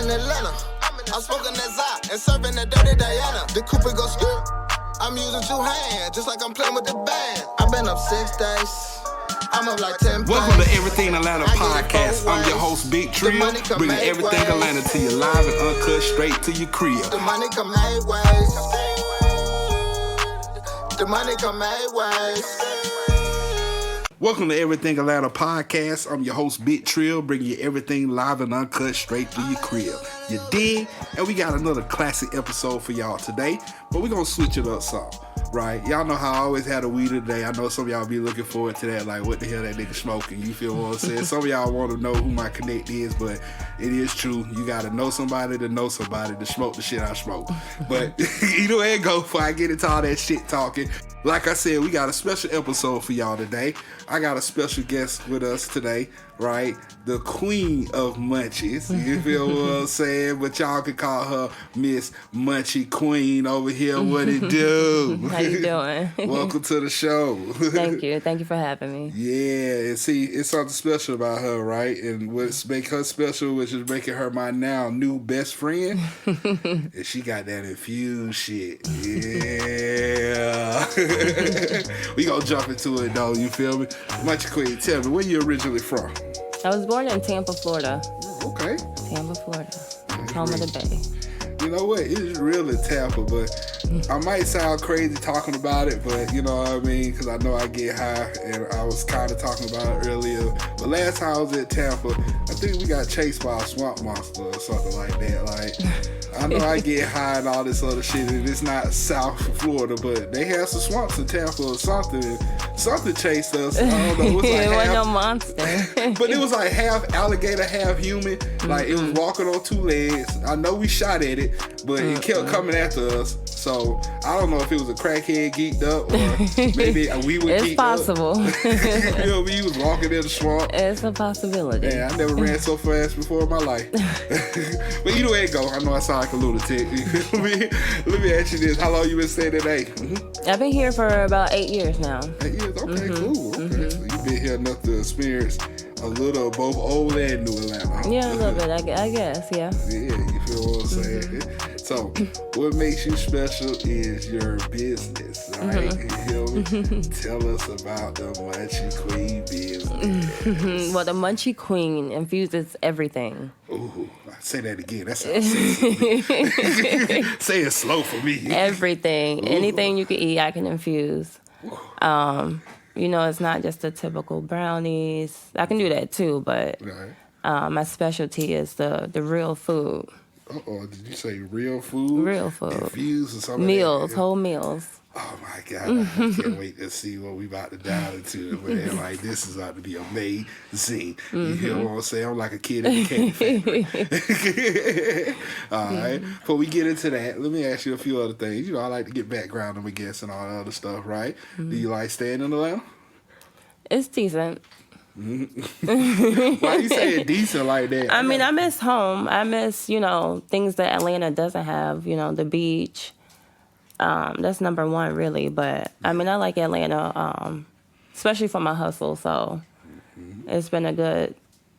in Atlanta. I'm smoking that Zot and serving that dirty Diana. The coupe go skirt. I'm using 2 hands, just like I'm playing with the band. I've been up 6 days. I'm up like 10 Welcome to Everything Atlanta Podcast. I'm your host, Big Trill, bringing everything Atlanta to you live and uncut, straight to your crib. The money come 8 ways. The money come 8 ways. Welcome to Everything Atlanta Podcast. I'm your host, Big Trill, bringing you everything live and uncut, straight to your crib. You dig? And we got another classic episode for y'all today, but we're going to switch it up some. Right, y'all know how I always had a weed today. I know some of y'all be looking forward to that, like what the hell that nigga smoking, you feel what I'm saying? Some of y'all want to know who my connect is, but it is true. You gotta know somebody to smoke the shit I smoke. But either way it go, before I get into all that shit talking, like I said, we got a special episode for y'all today. I got a special guest with us today, right? The queen of munchies, you feel what I'm saying? But y'all can call her Miss Munchie Queen over here. What it do? How you doing? Welcome to the show. Thank you for having me. Yeah, and see, it's something special about her, right? And what's make her special, which is making her my now new best friend, and she got that infused shit. Yeah. We gonna jump into it though, you feel me? Munchie Queen, tell me, where you originally from? I was born in Tampa, Florida. Okay. Tampa, Florida. Home of the Bay. You know what? It is real in Tampa, but I might sound crazy talking about it, but you know what I mean? Because I know I get high, and I was kind of talking about it earlier. But last time I was at Tampa, I think we got chased by a swamp monster or something like that. Like, I know I get high and all this other shit, and it's not South Florida, but they had some swamps in Tampa or something. Something chased us. I don't know. It was like it wasn't no monster. But it was like half alligator, half human. Like, it was walking on 2 legs. I know we shot at it, but it kept coming after us. So I don't know if it was a crackhead geeked up or maybe we were geeked possible. up. You know what I mean? He was walking in the swamp. It's a possibility. Man, I never ran so fast before in my life. But either way it go, I know I sound like a lunatic. Let me ask you this. How long you been staying today? I've been here for about 8 years now. 8 years? Okay, cool. Okay. So you've been here enough to experience a little of both old and new Atlanta. Huh? Yeah, a little bit, I guess, yeah. Yeah, you feel what I'm saying? So, what makes you special is your business, right? You feel me? Tell us about the Munchie Queen business. Well, the Munchie Queen infuses everything. Ooh, say that again. That sounds sexy. Say it slow for me. Everything. Ooh. Anything you can eat, I can infuse. You know, it's not just the typical brownies. I can do that too, but my specialty is the real food. Uh-oh, did you say real food? Real food. Infused or something? Meals, whole meals. Oh my God, I can't wait to see what we about to dive into. But like, this is about to be amazing. You hear what I'm saying? I'm like a kid in the candy factory. All right, before we get into that, let me ask you a few other things. You know, I like to get background on my guests and all that other stuff, right? Do you like staying in Atlanta? It's decent. Why you say it decent like that? I mean, I miss home. I miss, you know, things that Atlanta doesn't have. You know, the beach. That's number one, really. But I mean, I like Atlanta, especially for my hustle. So it's been a good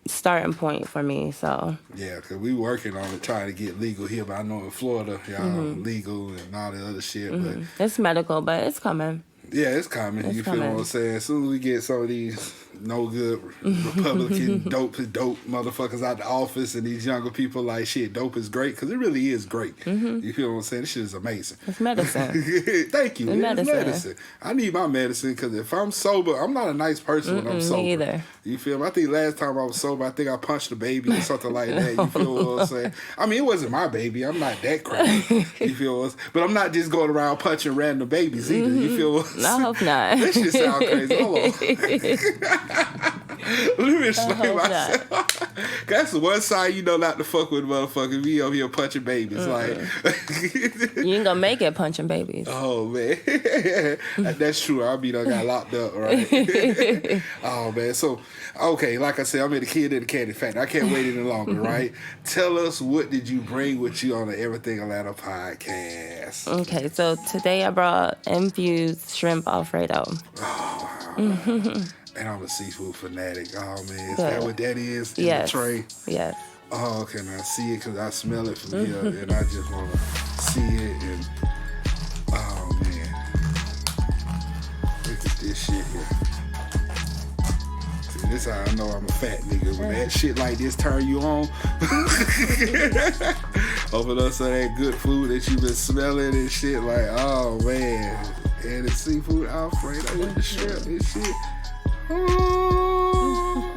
starting point for me. So yeah, because we working on it, trying to get legal here. But I know in Florida, y'all legal and all the other shit. But it's medical, but it's coming. Yeah, it's coming. You feel what I'm saying? As soon as we get some of these no good Republican dope motherfuckers out the office and these younger people like, shit, dope is great, because it really is great. You feel what I'm saying? This shit is amazing. It's medicine. Thank you. It's medicine. I need my medicine, because if I'm sober, I'm not a nice person when I'm sober. Me either. You feel me? I think last time I was sober, I think I punched a baby or something like that. You feel what I'm saying? I mean, it wasn't my baby. I'm not that crazy. You feel what I'm saying? But I'm not just going around punching random babies either. You feel what I'm saying? I hope not. That shit sound crazy. Hold on. Let me explain myself. That's the one side you know not to fuck with motherfuckers. Be over here punching babies. Like, you ain't gonna make it punching babies. Oh, man. That's true. I got locked up, right? Oh, man. So, okay, like I said, I'm a kid in the candy factory. I can't wait any longer, right? Tell us, what did you bring with you on the Everything Atlanta podcast? Okay, so today I brought infused shrimp Alfredo. Oh, wow. And I'm a seafood fanatic. Oh, man. Is that what that is in the tray? Yes. Oh, okay, now I see it because I smell it from here, and I just want to see it, and oh man, look at this shit here. See, this how I know I'm a fat nigga. When that shit like this turn you on, open up some of that good food that you been smelling and shit, like, oh man, and the seafood Alfredo with the shrimp and shit. Oh,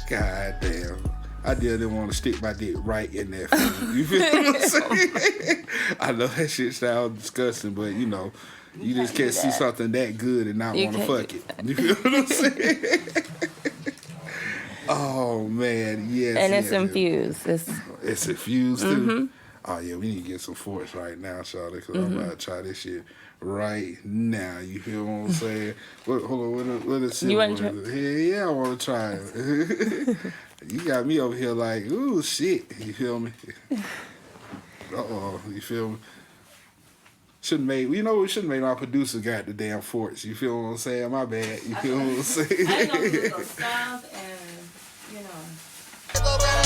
god damn. I didn't want to stick my dick right in that food. You feel what I'm saying? I know that shit sounds disgusting, but you know, you just can't see something that good and not want to fuck it. You feel what I'm saying? Oh man, yes. And it's infused. It's infused too. Oh yeah, we need to get some forks right now, Charlotte, because I'm about to try this shit right now. You feel what I'm saying? Hold on, what is it? You want to try? Yeah, I want to try it. You got me over here like, ooh, shit. You feel me? Uh-oh, you feel me? Shouldn't made my producer got the damn forks. You feel what I'm saying? My bad. You feel what I'm saying? I know those styles and, you know.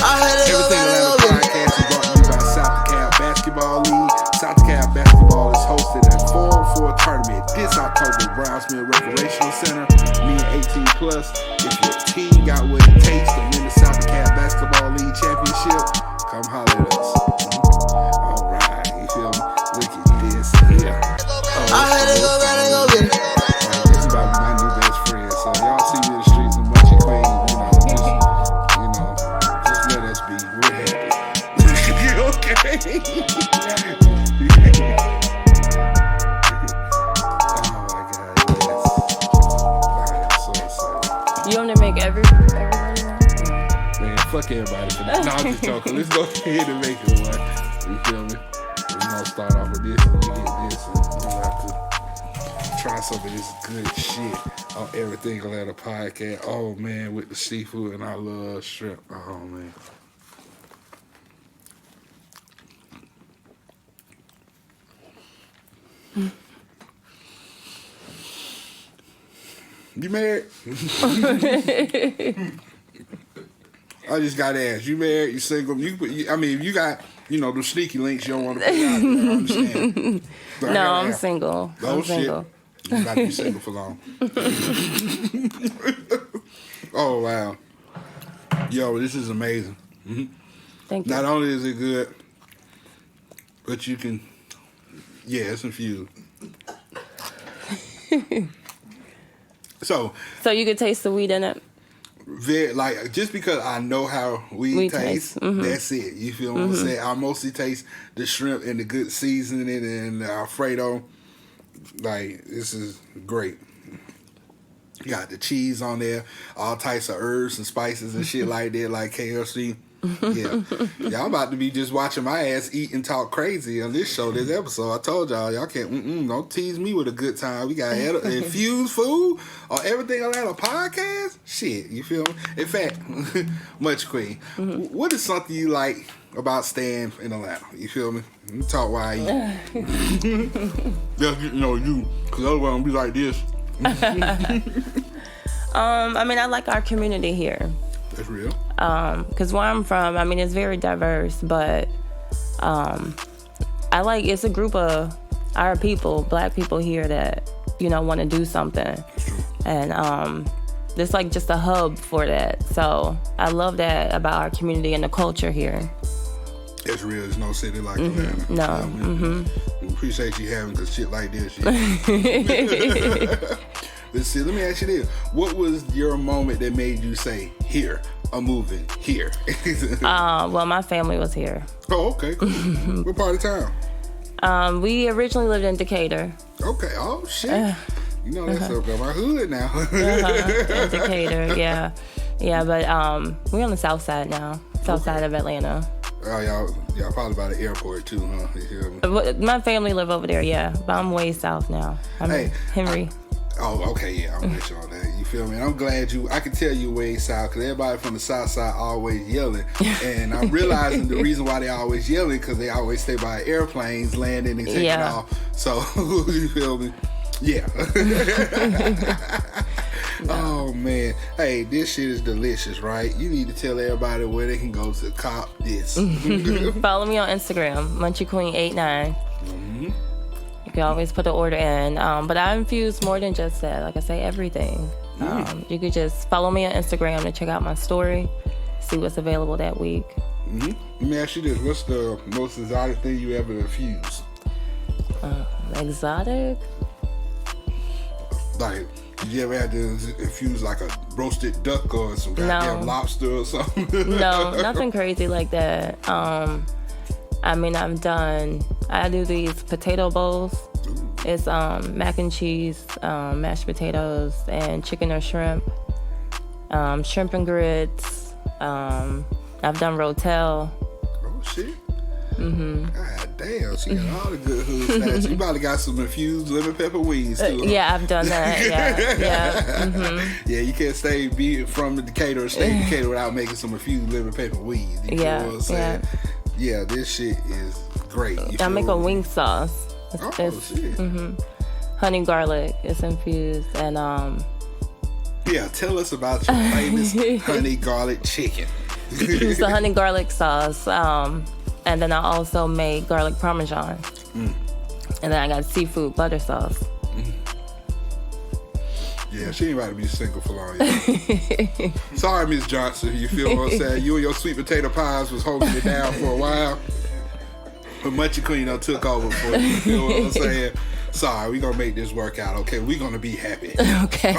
Everything Atlanta podcast is brought to you by South DeKalb Basketball League. South DeKalb Basketball is hosted at 4-on-4 tournament this October at Brownsville Recreational Center. Me and 18 plus. If your team got what it takes to win the South DeKalb Basketball League championship, come holler at us. All right, you feel me? Look at this here. This is about my new best friend. So y'all see me in the streets of Munchie Queen, just let us be. We're happy. Okay. Oh my God, yes. I am so excited. You want to make everybody one? Man, fuck everybody for that. No, I'm just joking. Let's go ahead and make it one. You feel me? We're gonna start off with this and we get this, and we'll have to try some of this good shit on Everything Atlanta podcast. Oh man, with the seafood, and I love shrimp. Oh man. You married? I just gotta ask. You married? You single? If you got, the sneaky links you don't want to put out there, I understand. So no, I'm single. Oh, I'm shit. single. You got to be single for long. Oh, wow. Yo, this is amazing. Mm-hmm. Thank you. Not only is it good, but you can, it's infused. So you could taste the weed in it? Just because I know how weed tastes, that's it. You feel what I'm saying? I mostly taste the shrimp and the good seasoning and the Alfredo. Like, this is great. You got the cheese on there, all types of herbs and spices and shit like that, like KFC. Yeah. Y'all about to be just watching my ass eat and talk crazy on this show, this episode. I told y'all can't, don't tease me with a good time. We got infused food on Everything Atlanta podcast. Shit, you feel me? In fact, Munchie Queen, what is something you like about staying in Atlanta? You feel me? You talk while I eat. Just, you, because otherwise I'm going to be like this. I like our community here. That's real. Because where I'm from, it's very diverse, but it's a group of our people, black people here that, want to do something. And it's like just a hub for that. So I love that about our community and the culture here. It's real. There's no city like Atlanta. No. We appreciate you having good shit like this. Let's see. Let me ask you this: what was your moment that made you say, "Here, I'm moving here"? Well, my family was here. Oh, okay. Cool. What part of town? We originally lived in Decatur. Okay. Oh shit. That's up my hood now. In Decatur, yeah. But we're on the south side now, south side of Atlanta. Oh, y'all probably by the airport too, huh? You hear me? My family live over there, yeah. But I'm way south now. I'm in Henry. Okay, yeah, I'm with you on that. You feel me? And I'm glad I can tell you way south, because everybody from the south side always yelling. And I'm realizing the reason why they always yelling, because they always stay by airplanes landing and taking off. So, you feel me? Yeah. Oh man, hey, this shit is delicious, right? You need to tell everybody where they can go to cop this. Follow me on Instagram, Munchie Queen 89. You can always put the order in. But I infuse more than just that. Like I say, everything. You could just follow me on Instagram to check out my story, see what's available that week. Let me ask you this: what's the most exotic thing you ever infused? Exotic? Like, did you ever have to infuse like a roasted duck or some goddamn lobster or something? No, nothing crazy like that. I mean, I do these potato bowls. It's mac and cheese, mashed potatoes, and chicken or shrimp. Shrimp and grits. I've done rotel. Oh, shit. God damn, she got all the good hood snacks. You probably got some infused lemon pepper wings too. Yeah, I've done that. Yeah. Yeah, you can't stay from Decatur or stay in Decatur without making some infused lemon pepper wings. You know what I'm saying? Yeah, this shit is great. I make a wing sauce. Shit. Honey garlic is infused, and yeah, tell us about your famous honey garlic chicken. It's a honey garlic sauce. And then I also make garlic parmesan. And then I got seafood butter sauce. Yeah, she ain't about to be single for long. Sorry, Miss Johnson. You feel what I'm saying? You and your sweet potato pies was holding it down for a while. But Munchie Queen done took over for you. You feel what I'm saying? Sorry, we gonna make this work out, okay? We gonna be happy. Okay.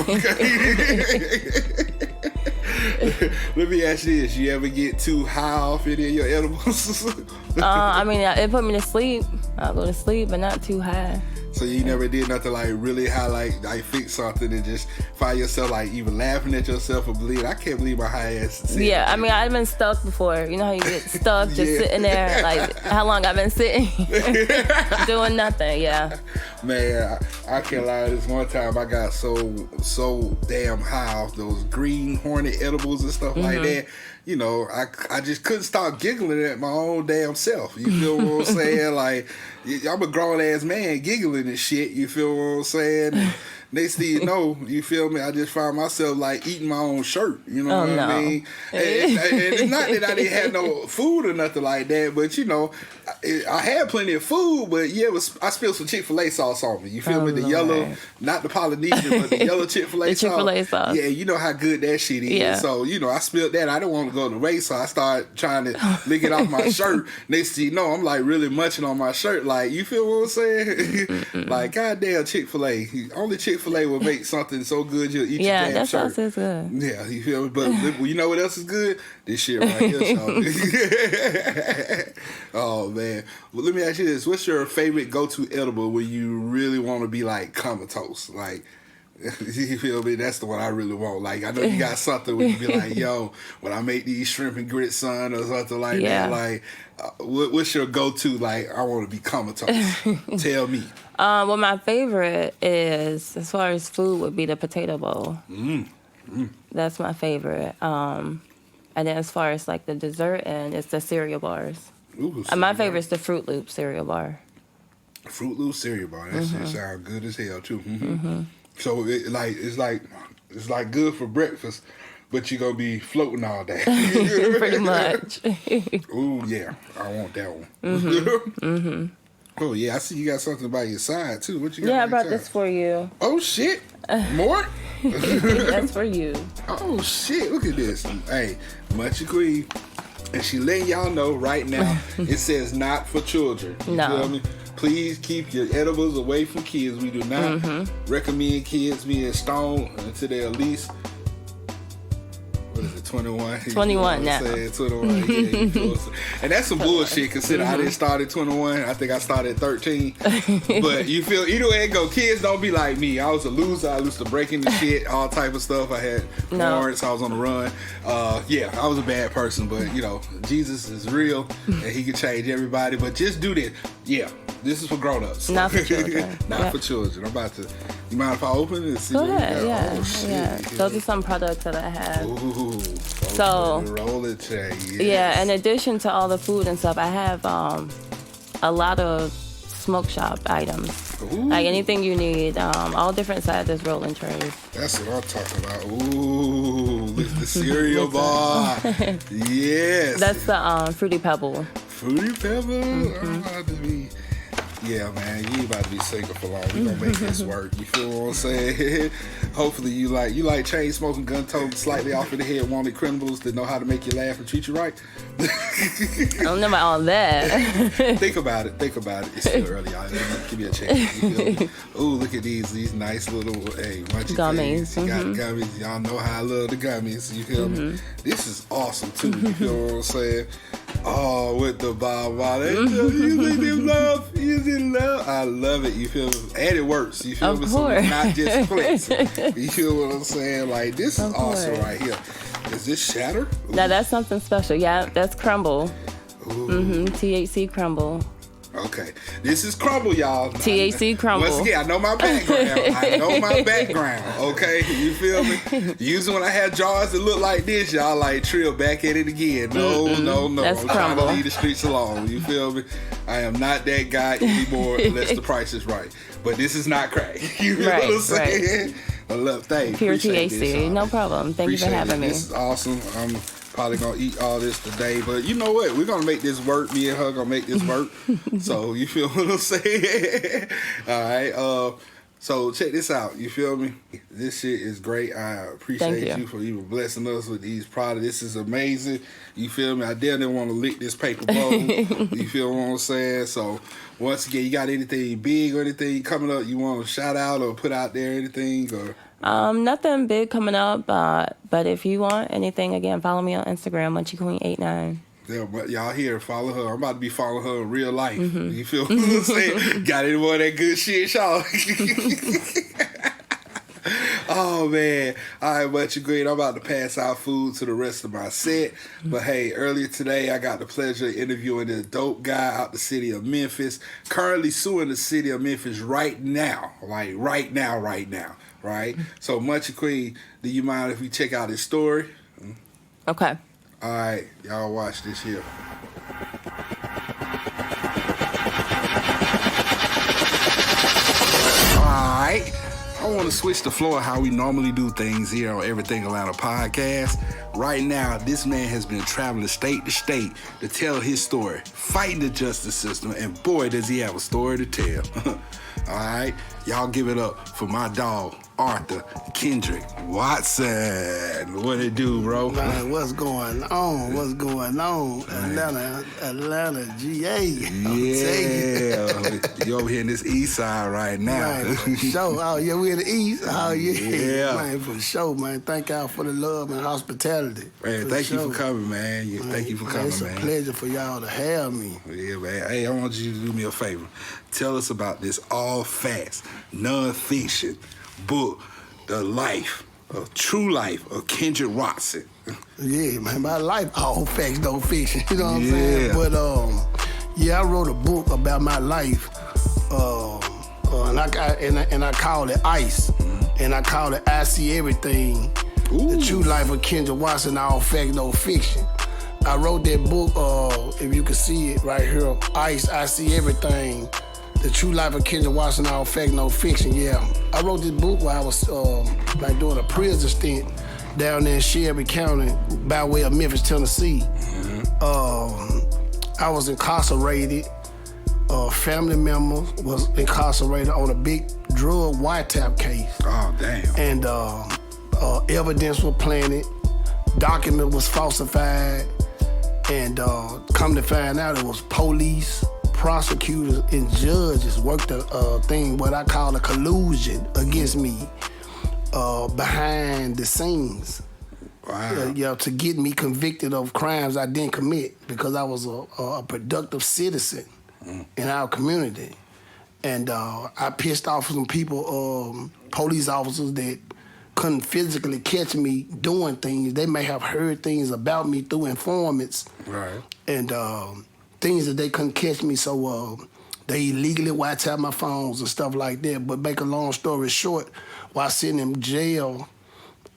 Let me ask you this: you ever get too high off any of your edibles? I mean, it put me to sleep. I'll go to sleep, but not too high. So you never did nothing like really high, like fix something and just find yourself like even laughing at yourself or believing, I can't believe my high ass. Yeah, I mean, I've been stuck before. You know how you get stuck just sitting there? Like, how long I've been sitting? Doing nothing, yeah. Man, I can't lie. This one time I got so damn high off those green hornet edibles and stuff like that. You know, I just couldn't stop giggling at my own damn self. You feel what I'm saying? Like, I'm a grown ass man giggling and shit. You feel what I'm saying? And next thing you know, you feel me? I just found myself like eating my own shirt. You know what I mean? And it's not that I didn't have no food or nothing like that, but you know, I had plenty of food. But yeah, I spilled some Chick-fil-A sauce on me. You feel me? The yellow, not the Polynesian, but the yellow Chick-fil-A sauce. Chick-fil-A sauce. Yeah, you know how good that shit is. Yeah. So you know, I spilled that. I didn't want to go to the race, so I started trying to lick it off my shirt. Next thing you know, I'm like really munching on my shirt. Like, you feel what I'm saying? Like, goddamn Chick-fil-A. Only Chick-fil-A will make something so good you'll eat your damn that shirt. sauce is good. Yeah, you feel me? But you know what else is good? This shit right here. Oh man. Well, let me ask you this: what's your favorite go-to edible when you really want to be like comatose? Like, you feel me? That's the one I really want. Like, I know you got something where you be like, yo, when I make these shrimp and grits, son, or something like that. Like, what's your go-to? Like, I want to be comatose. Tell me. Well, my favorite is, as far as food, would be the potato bowl. That's my favorite. And then as far as like the dessert end, it's the cereal bars. Ooh, My favorite is the Fruit Loop cereal bar. Fruit Loop cereal bar. That shit sound good as hell too. So it's like good for breakfast, but you're gonna be floating all day. Pretty much. Ooh yeah, I want that one. Oh yeah, I see you got something by your side too. What you got? Yeah, I by brought your side? this for you. Oh shit, more? That's for you. Oh shit, look at this. Hey, Munchie Queen, and she letting y'all know right now. It says not for children. You feel me? Please keep your edibles away from kids. We do not recommend kids being stoned until they're at least, what is it, 21? 21 now. 21, yeah, you feel what I'm saying? And that's some bullshit, considering I didn't start at 21. I think I started at 13. But you feel, either way it go, kids don't be like me. I was a loser. I used to break into shit, all type of stuff. I had warrants. I was on the run. Yeah, I was a bad person, but you know, Jesus is real and he can change everybody. But just do this. Yeah, this is for grown-ups. Not for children. Not for children. I'm about to, you mind if I open it and see? Go what ahead, we got? Oh, shit. yeah. Those are some products that I have. Ooh, So, roll it, Jay. Yes. Yeah, in addition to all the food and stuff, I have a lot of smoke shop items. Ooh. Like anything you need, all different sizes rolling trays. That's what I'm talking about. Ooh, look at the cereal bar. Yes. That's the Fruity Pebble. Fruity Pebble? I'm about to be... Yeah, man, you ain't about to be single for long. We gonna make this work. You feel what I'm saying? Hopefully you like chain smoking, gun toting, slightly off of the head, wanted criminals that know how to make you laugh and treat you right. I don't know about all that. Think about it. It's still early. Give me a chance. You feel me? Ooh, look at these nice little Munchie gummies. Queens. You got gummies. Y'all know how I love the gummies. You feel me? This is awesome too. You feel what I'm saying? Oh, with the Bob Marley. You love. I love it. You feel me? And it works. You feel of me? Course. So it's not just clicks. You feel what I'm saying? Like, this is awesome right here. Is this shatter? Ooh. Now that's something special. Yeah, that's crumble. THC crumble. Okay, this is crumble, y'all. THC crumble. Once again, I know my background. Okay, you feel me? Usually when I have jars that look like this, y'all like Trill back at it again. No. That's I'm crumble. trying to leave the streets alone. You feel me? I am not that guy anymore unless the price is right. But this is not crack. You know what I'm saying? I love things. Pure THC. No problem. Thank you for having me. This is awesome. I'm probably gonna eat all this today, but you know what? We're gonna make this work. Me and her gonna make this work. So you feel what I'm saying? All right. So check this out. You feel me? This shit is great. I appreciate you for even blessing us with these products. This is amazing. You feel me? I definitely want to lick this paper bowl. You feel what I'm saying? So once again, you got anything big or anything coming up you want to shout out or put out there, anything or? Nothing big coming up, but if you want anything, again, follow me on Instagram, Munchie Queen 89. Yeah, but y'all here, follow her. I'm about to be following her in real life. You feel what I'm saying? Got any more of that good shit, y'all? Oh, man. All right, Munchie Queen, I'm about to pass out food to the rest of my set. But, hey, earlier today, I got the pleasure of interviewing this dope guy out the city of Memphis, currently suing the city of Memphis right now. Like, right now. Right? So, Munchie Queen, do you mind if we check out his story? Okay. All right, y'all watch this here. All right, I want to switch the floor how we normally do things here on Everything Atlanta Podcast. Right now, this man has been traveling state to state to tell his story, fighting the justice system, and boy, does he have a story to tell. All right, y'all give it up for my dog, Arthur Kendrick Watson. What it do, bro? Man, what's going on? Atlanta, GA. Yeah. You over here in this east side right now. Man, for sure. Oh, yeah, we in the east. Oh, yeah. Yeah. Man, for sure, man. Thank y'all for the love and hospitality. Man, thank you for coming, man. Thank you for coming, It's a pleasure for y'all to have me. Yeah, man. Hey, I want you to do me a favor. Tell us about this all-facts, non-fiction book, The Life of True Life of Kendrick Watson. Yeah, man, my life, all facts, no fiction. You know what I'm saying? But, I wrote a book about my life, and I call it I.C.E. And I call it I.C.E. Everything, The True Life of Kendrick Watson, all facts, no fiction. I wrote that book, if you can see it right here, I.C.E. Everything, The True Life of Kendrick Watson, all fact, no fiction. Yeah, I wrote this book while I was doing a prison stint down there in Shelby County by way of Memphis, Tennessee. I was incarcerated. Family member was incarcerated on a big drug wiretap case. Oh, damn. And evidence was planted, document was falsified, and come to find out it was police, prosecutors, and judges worked a thing, what I call a collusion against me behind the scenes. Wow. To get me convicted of crimes I didn't commit because I was a productive citizen in our community. And I pissed off some people, police officers that couldn't physically catch me doing things. They may have heard things about me through informants. Right. And things that they couldn't catch me, so they illegally wiretapped my phones and stuff like that. But make a long story short, while sitting in jail,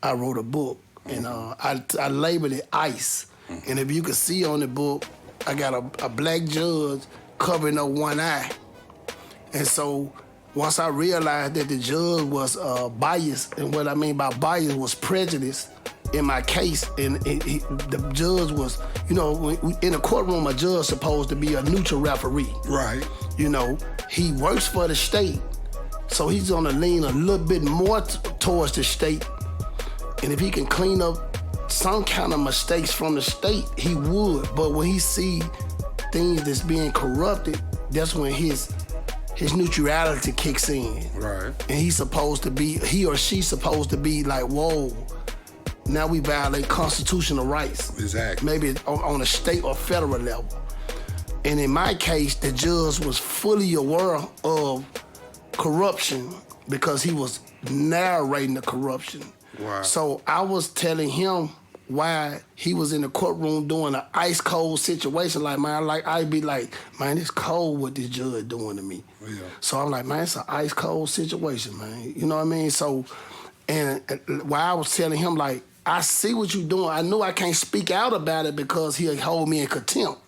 I wrote a book, and I labeled it ICE. And if you can see on the book, I got a black judge covering up one eye. And so once I realized that the judge was biased, and what I mean by bias was prejudice in my case, and the judge was, you know, in a courtroom, a judge supposed to be a neutral referee. Right. You know, he works for the state, so he's gonna lean a little bit more towards the state, and if he can clean up some kind of mistakes from the state, he would. But when he see things that's being corrupted, that's when his neutrality kicks in. Right. And he or she's supposed to be like, whoa, now we violate constitutional rights. Exactly. Maybe on a state or federal level. And in my case, the judge was fully aware of corruption because he was narrating the corruption. Wow. So I was telling him why he was in the courtroom doing an ice cold situation. Like, man, I'd be like, man, it's cold what this judge doing to me. Yeah. So I'm like, man, it's an ice cold situation, man. You know what I mean? So, and while I was telling him, like, I see what you're doing. I knew I can't speak out about it because he'll hold me in contempt.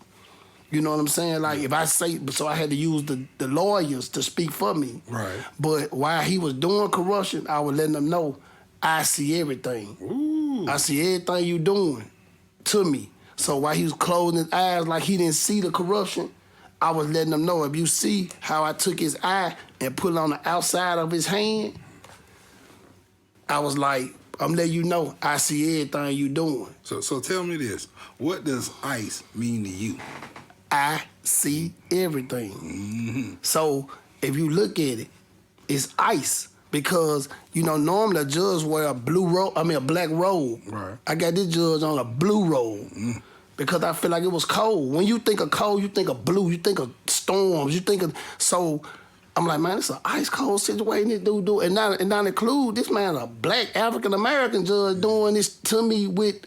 You know what I'm saying? Like, if I say, so I had to use the lawyers to speak for me. Right. But while he was doing corruption, I was letting them know, I see everything. Ooh. I see everything you doing to me. So while he was closing his eyes like he didn't see the corruption, I was letting him know, if you see how I took his eye and put it on the outside of his hand, I was like, I'm letting you know I see everything you doing. So tell me this. What does ICE mean to you? I see everything. Mm-hmm. So if you look at it, it's ICE. Because, you know, normally a judge wear a black robe. Right. I got this judge on a blue robe because I feel like it was cold. When you think of cold, you think of blue, you think of storms, you think of, so I'm like, man, it's an ice cold situation this dude do. And not include this man, a black African-American judge doing this to me with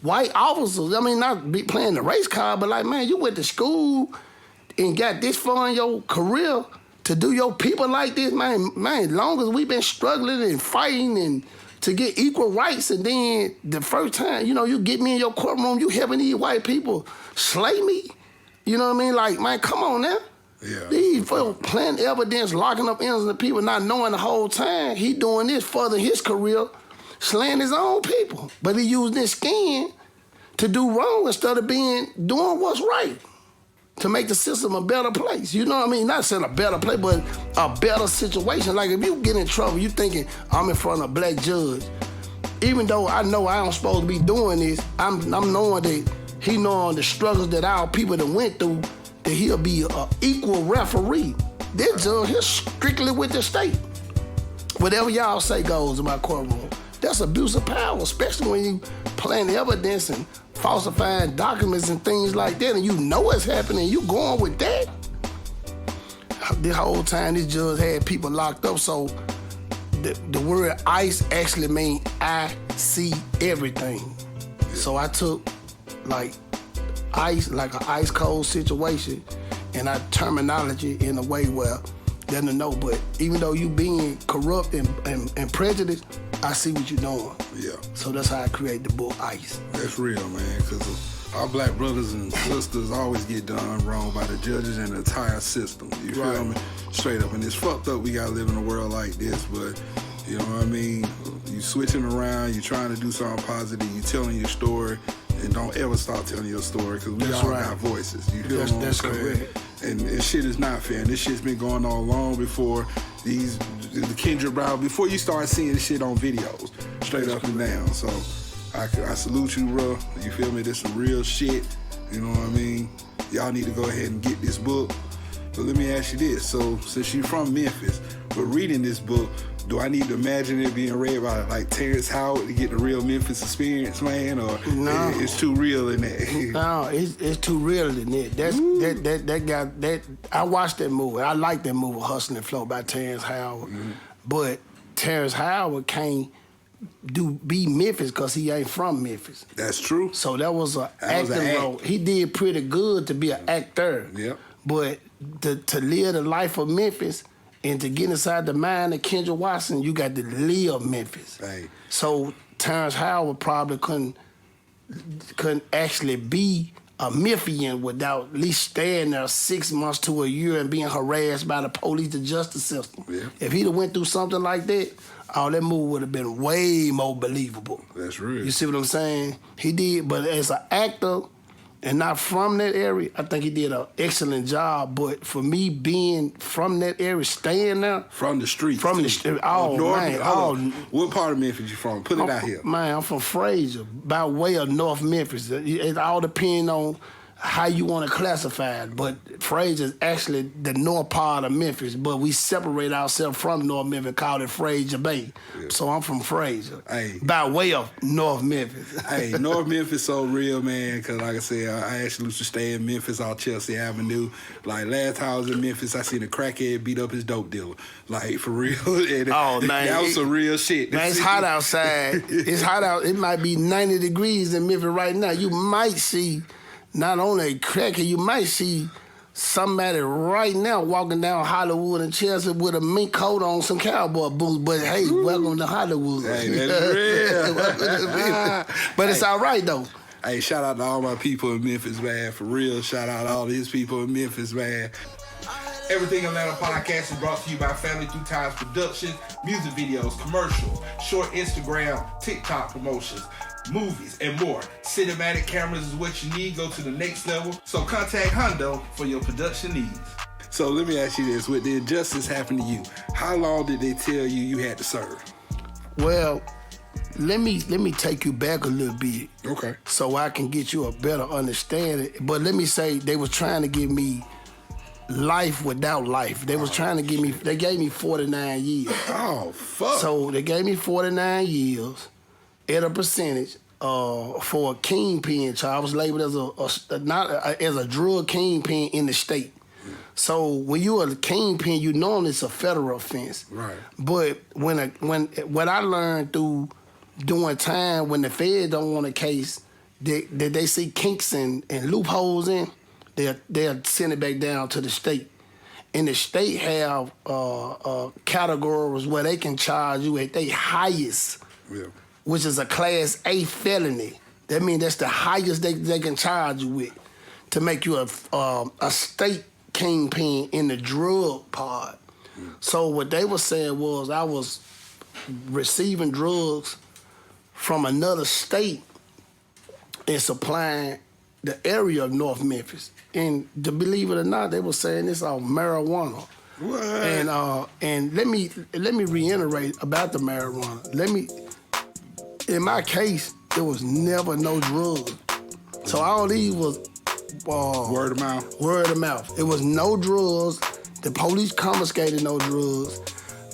white officers. I mean, not be playing the race card, but like, man, you went to school and got this far in your career to do your people like this, man, long as we've been struggling and fighting and to get equal rights, and then the first time, you know, you get me in your courtroom, you helping these white people slay me. You know what I mean? Like, man, come on now. Yeah. These folks planting evidence, locking up innocent people, not knowing the whole time he doing this furthering his career, slaying his own people. But he used this skin to do wrong instead of doing what's right, to make the system a better place. You know what I mean? Not saying a better place, but a better situation. Like, if you get in trouble, you thinking, I'm in front of a black judge. Even though I know I don't supposed to be doing this, I'm knowing that he knowing the struggles that our people that went through, that he'll be an equal referee. This judge, he's strictly with the state. Whatever y'all say goes in my courtroom. That's abuse of power, especially when you playing evidence and falsifying documents and things like that, and you know what's happening, you going with that. The whole time this judge had people locked up, so the word ICE actually means I see everything. So I took like ice, like an ice cold situation, and I terminology in a way where let them know, but even though you being corrupt and prejudiced, I see what you're doing. Yeah. So that's how I create the book ICE. That's real, man, because our black brothers and sisters always get done wrong by the judges and the entire system. You feel me? Straight up. And it's fucked up we gotta live in a world like this, but you know what I mean? You switching around, you trying to do something positive, you telling your story, and don't ever stop telling your story, because we all got voices. You feel what I'm saying? Correct. And this shit is not fair. And this shit's been going on long before the Kendra Brown, before you start seeing this shit on videos, straight up and down. So I salute you, bro. You feel me? This some real shit. You know what I mean? Y'all need to go ahead and get this book. But let me ask you this. So since you're from Memphis, but reading this book, do I need to imagine it being read by like Terrence Howard to get the real Memphis experience, man? Or no, it's too real in that? No, it's too real in it. That guy, I watched that movie. I like that movie, Hustle and Flow by Terrence Howard. Mm-hmm. But Terrence Howard can't be Memphis because he ain't from Memphis. That's true. So that was an acting role. He did pretty good to be an actor. Yep. But to live the life of Memphis and to get inside the mind of Kendrick Watson, you got to live Memphis. Hey. So Terrence Howard probably couldn't actually be a Memphian without at least staying there 6 months to a year and being harassed by the police, the justice system. Yeah. If he'd have went through something like that, that move would have been way more believable. That's real. You see what I'm saying? He did, but as an actor and not from that area, I think he did an excellent job. But for me being from that area, staying there. From the streets. From the street. What part of Memphis you from? Put it out here. Man, I'm from Fraser, by way of North Memphis. It all depends on how you want to classify it. But Fraser is actually the north part of Memphis, but we separate ourselves from North Memphis, call it Fraser Bay. Yeah. So I'm from Fraser, by way of North Memphis. Hey, North Memphis so real, man, because like I said, I actually used to stay in Memphis on Chelsea Avenue. Like, last time I was in Memphis, I seen a crackhead beat up his dope dealer. Like, for real. And man. That was some real shit. Man, it's hot outside. It's hot out. It might be 90 degrees in Memphis right now. You might see not only a cracker, you might see somebody right now walking down Hollywood and Chelsea with a mink coat on, some cowboy boots. But hey, welcome to Hollywood. Hey, that's real. But it's all right though. Hey, shout out to all my people in Memphis, man. For real, shout out to all these people in Memphis, man. Everything Atlanta Podcast is brought to you by FamilyThruTies Productions, music videos, commercials, short Instagram, TikTok promotions, movies, and more. Cinematic cameras is what you need. Go to the next level. So contact Hondo for your production needs. So let me ask you this. With the injustice happened to you, how long did they tell you had to serve? Well, let me take you back a little bit. Okay. So I can get you a better understanding. But let me say they was trying to give me life without life. They was trying to give me, they gave me 49 years. Oh, fuck. So they gave me 49 years at a percentage for a kingpin charge. I was labeled as as a drug kingpin in the state. So when you're a kingpin, you know it's a federal offense. Right. But what I learned through doing time, when the Fed don't want a case that they see kinks and loopholes in, they'll send it back down to the state. And the state have categories where they can charge you at their highest, which is a Class A felony. That means that's the highest they can charge you with to make you a state kingpin in the drug part. So what they were saying was I was receiving drugs from another state and supplying the area of North Memphis. And to believe it or not, they were saying this all marijuana. What? And let me reiterate about the marijuana. In my case, there was never no drug. So all these was word of mouth. Word of mouth. It was no drugs. The police confiscated no drugs,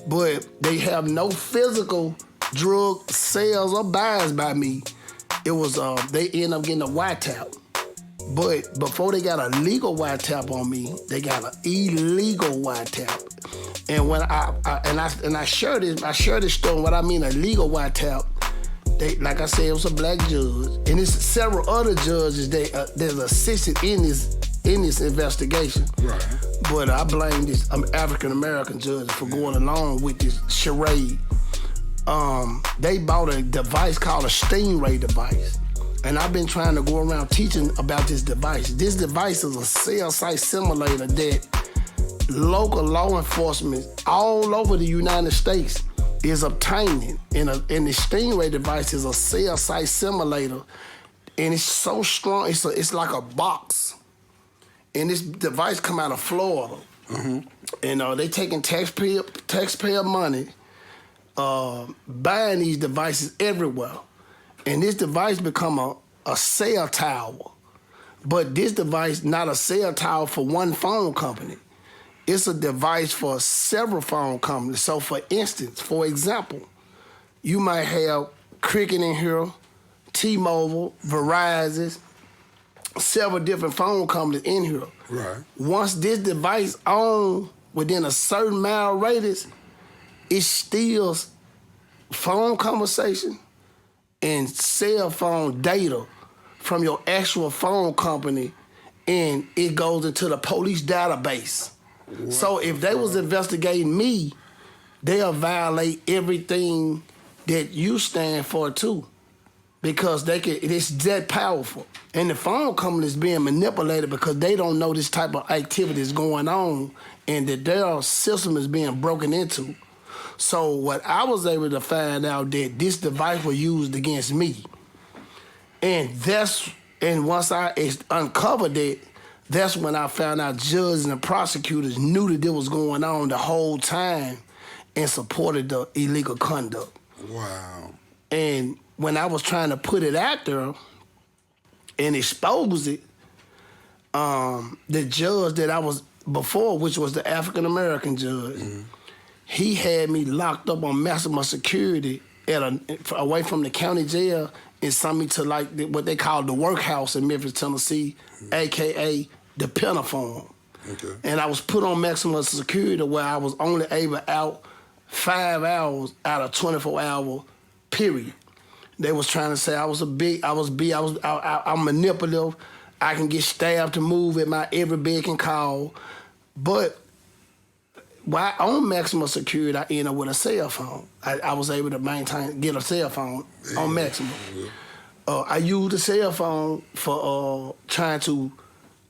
but they have no physical drug sales or buys by me. It was they end up getting a wiretap. But before they got a legal wiretap on me, they got an illegal wiretap. And when I share this story. What I mean a legal wiretap, they, like I said, it was a black judge, and it's several other judges that assisted in this investigation. Right. But I blame this African American judge for going along with this charade. They bought a device called a Stingray Device. And I've been trying to go around teaching about this device. This device is a cell site simulator that local law enforcement all over the United States is obtaining. And the Stingray Device is a cell site simulator, and it's so strong. It's like a box. And this device come out of Florida. Mm-hmm. And they taking taxpayer money, buying these devices everywhere. And this device become a cell tower. But this device, not a cell tower for one phone company. It's a device for several phone companies. So for instance, for example, you might have Cricket in here, T-Mobile, Verizon, several different phone companies in here. Right. Once this device on within a certain mile radius, it steals phone conversation and cell phone data from your actual phone company, and it goes into the police database. What? So if they was investigating me, they'll violate everything that you stand for too. because it's that powerful. And the phone company is being manipulated because they don't know this type of activity is going on and that their system is being broken into. So what I was able to find out that this device was used against me. And once I uncovered it, that's when I found out judges and prosecutors knew that it was going on the whole time and supported the illegal conduct. Wow. And when I was trying to put it out there and expose it, the judge that I was before, which was the African-American judge, he had me locked up on maximum security away from the county jail and sent me to like what they call the workhouse in Memphis, Tennessee, a.k.a. the Pentaform. Okay. And I was put on maximum security where I was only able out 5 hours out of 24-hour period. They was trying to say I'm manipulative. I can get staff to move at my every beck and call. But while on maximum security, I ended up with a cell phone. I was able to get a cell phone on maximum. I used the cell phone for trying to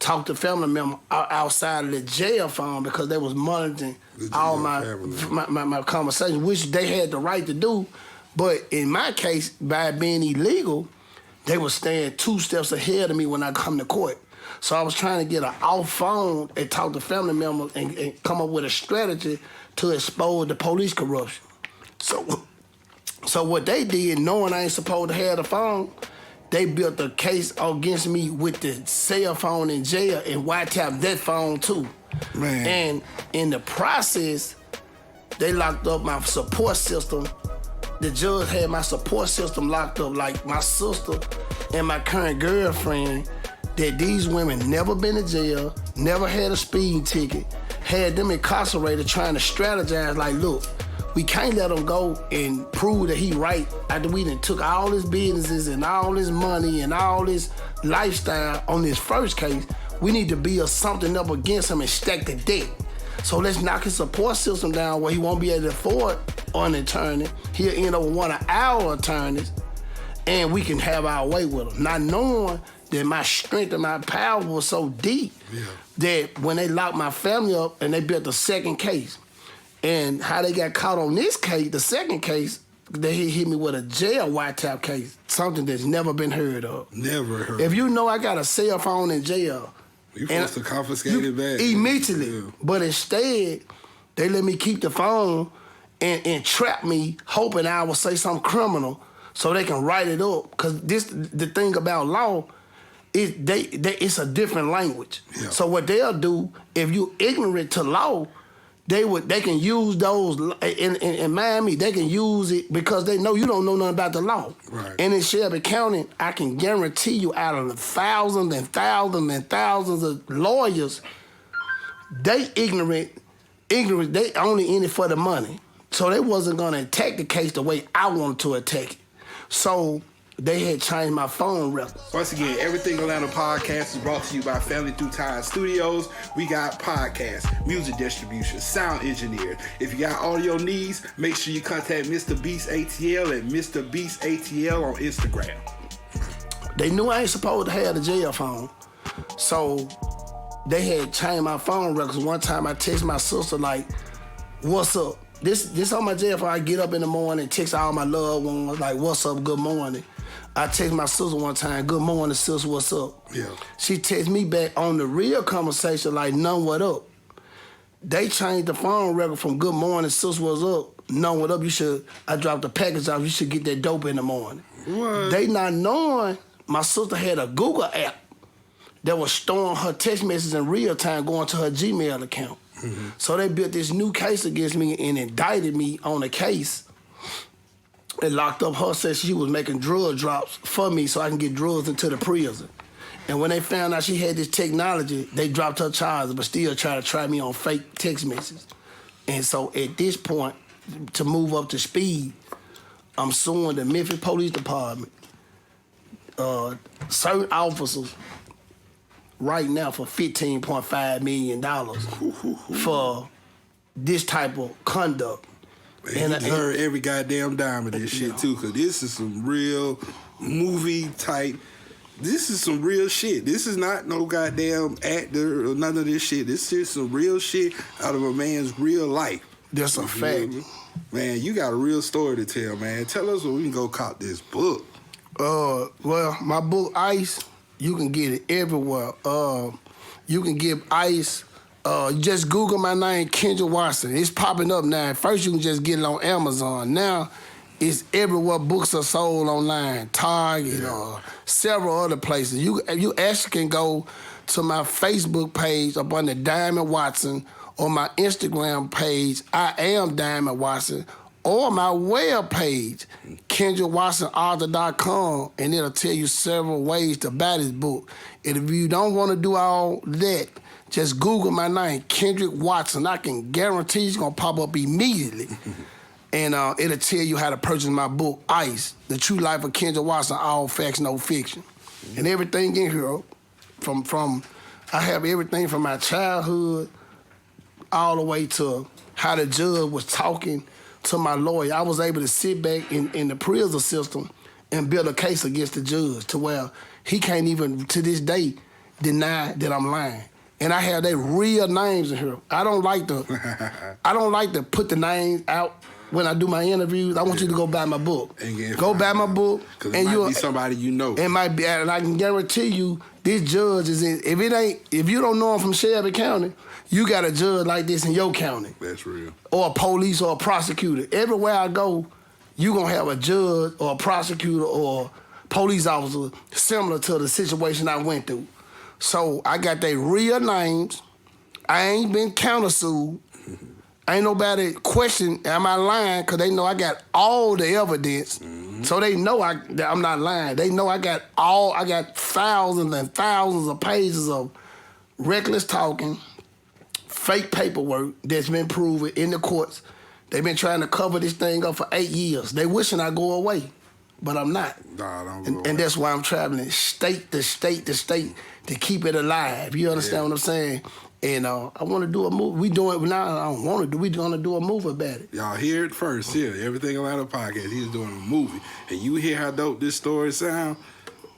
talk to family members outside of the jail phone because they was monitoring all my conversations, which they had the right to do. But in my case, by being illegal, they were staying 2 steps ahead of me when I come to court. So I was trying to get an off phone and talk to family members and come up with a strategy to expose the police corruption. So what they did, knowing I ain't supposed to have the phone, they built a case against me with the cell phone in jail and wiretapped that phone too. Man. And in the process, they locked up my support system. The judge had my support system locked up, like my sister and my current girlfriend, that these women never been to jail, never had a speeding ticket, had them incarcerated trying to strategize like, look, we can't let him go and prove that he right after we done took all his businesses and all his money and all his lifestyle on this first case. We need to build something up against him and stack the deck. So let's knock his support system down where he won't be able to afford an attorney. He'll end up with one of our attorneys and we can have our way with him. Not knowing that my strength and my power was so deep that when they locked my family up and they built the second case, and how they got caught on this case, the second case, they hit me with a jail wiretap case, something that's never been heard of. Never heard. If you know I got a cell phone in jail, you supposed to confiscate it back immediately. Yeah. But instead, they let me keep the phone and trap me, hoping I would say something criminal so they can write it up. Because the thing about law is it's a different language. Yeah. So what they'll do, if you ignorant to law, they can use those in Miami. They can use it because they know you don't know nothing about the law. Right. And in Shelby County, I can guarantee you, out of the thousands and thousands and thousands of lawyers, they ignorant. They only in it for the money. So they wasn't gonna attack the case the way I wanted to attack it. So they had changed my phone record. Once again, Everything Atlanta Podcast is brought to you by FamilyThruTies Studios. We got podcasts, music distribution, sound engineer. If you got audio needs, make sure you contact Mr. Beast ATL at Mr. Beast ATL on Instagram. They knew I ain't supposed to have the jail phone. So they had changed my phone records. One time I text my sister like, what's up? This on my jail phone. I get up in the morning, text all my loved ones like, what's up, good morning. I text my sister one time, good morning, sister, what's up? Yeah. She texts me back on the real conversation like, none, what up? They changed the phone record from good morning, sister, what's up? None, what up? I dropped the package off, you should get that dope in the morning. What? They not knowing my sister had a Google app that was storing her text messages in real time going to her Gmail account. Mm-hmm. So they built this new case against me and indicted me on a case. And locked up her, said she was making drug drops for me so I can get drugs into the prison. And when they found out she had this technology, they dropped her charges, but still tried to try me on fake text messages. And so at this point, to move up to speed, I'm suing the Memphis Police Department, certain officers right now for $15.5 million for this type of conduct. And I heard every goddamn dime of this shit too, because this is some real movie type. This is some real shit. This is not no goddamn actor or none of this shit. This is some real shit out of a man's real life. That's a fact. Man, you got a real story to tell, man. Tell us where we can go cop this book. Well, my book, I.C.E, you can get it everywhere. You can get I.C.E, just Google my name, Kendrick Watson. It's popping up now. First, you can just get it on Amazon. Now, it's everywhere books are sold online, Target, several other places. You actually can go to my Facebook page up under Diamond Watson, or my Instagram page, I am Diamond Watson, or my web page, KendrickWatsonAuthor.com, and it'll tell you several ways to buy this book. And if you don't want to do all that, just Google my name, Kendrick Watson. I can guarantee it's going to pop up immediately. And it'll tell you how to purchase my book, I.C.E, The True Life of Kendrick Watson, All Facts, No Fiction. And everything in here, I have everything from my childhood all the way to how the judge was talking to my lawyer. I was able to sit back in the prison system and build a case against the judge to where he can't even, to this day, deny that I'm lying. And I have their real names in here. I don't like to put the names out when I do my interviews. I want you to go buy my book. Go buy my book. Because it might be somebody you know. It might be, and I can guarantee you, this judge is in. If you don't know him from Shelby County, you got a judge like this in your county. That's real. Or a police or a prosecutor. Everywhere I go, you gonna have a judge or a prosecutor or police officer similar to the situation I went through. So I got their real names. I ain't been countersued. Ain't nobody question, am I lying? Because they know I got all the evidence. Mm-hmm. So they know I'm not lying. They know I got thousands and thousands of pages of reckless talking, fake paperwork that's been proven in the courts. They've been trying to cover this thing up for 8 years. They wishing I go away, but I'm not. Nah, don't go away. And that's why I'm traveling state to state to state to keep it alive. You understand what I'm saying? And I want to do a movie. We doing it now. I don't want to do. We gonna do a movie about it. Y'all hear it first here. Everything Atlanta podcast. He's doing a movie, and you hear how dope this story sound.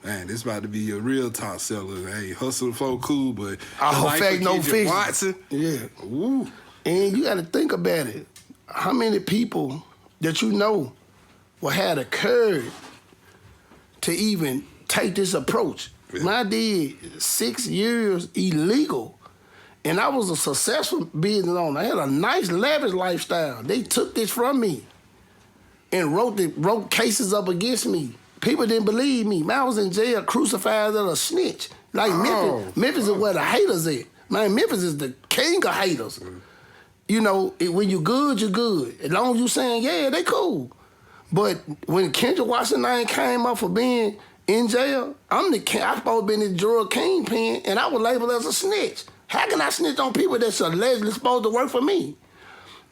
Man, this about to be a real top seller. Hey, hustle and flow, cool, but fact, no fiction. Watson, yeah. Ooh. And you got to think about it. How many people that you know will have the courage to even take this approach? Yeah. When I did 6 years illegal. And I was a successful business owner. I had a nice, lavish lifestyle. They took this from me and wrote cases up against me. People didn't believe me. Man, I was in jail, crucified as a snitch. Like Memphis is where the haters at. Man, Memphis is the king of haters. Mm. You know, when you good, you good. As long as you saying, yeah, they cool. But when Kendrick Watson name came up for being in jail, I supposed to be in the drug kingpin, and I was labeled as a snitch. How can I snitch on people that's allegedly supposed to work for me?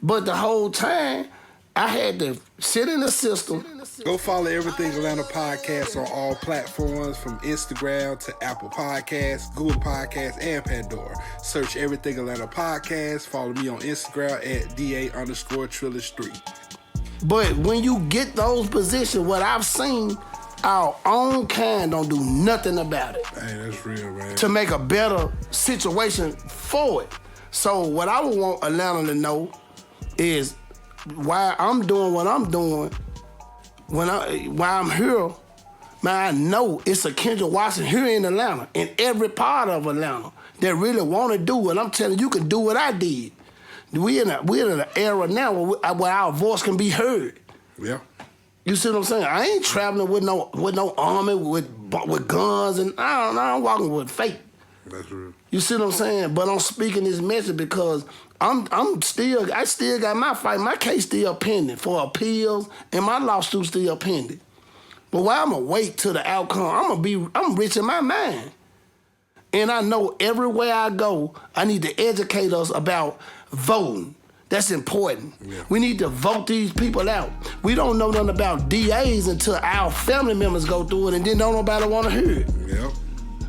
But the whole time, I had to sit in the system. Go follow Everything Atlanta Podcast on all platforms, from Instagram to Apple Podcasts, Google Podcasts, and Pandora. Search Everything Atlanta Podcast. Follow me on Instagram at DA_Trillis3. But when you get those positions, what I've seen, our own kind don't do nothing about it. Hey, that's real, man. To make a better situation for it. So what I would want Atlanta to know is why I'm doing what I'm doing. Why I'm here, man, I know it's a Kendrick Watson here in Atlanta, in every part of Atlanta, that really want to do it. I'm telling you can do what I did. We're in an era now where our voice can be heard. Yeah. You see what I'm saying? I ain't traveling with no army, with guns, and I'm walking with fake. That's real. You see what I'm saying? But I'm speaking this message because I still got my fight. My case still pending for appeals, and my lawsuit still pending. But while I'm gonna wait till the outcome, I'm rich in my mind. And I know everywhere I go, I need to educate us about voting. That's important. Yeah. We need to vote these people out. We don't know nothing about DAs until our family members go through it, and then don't nobody want to hear it. Yep.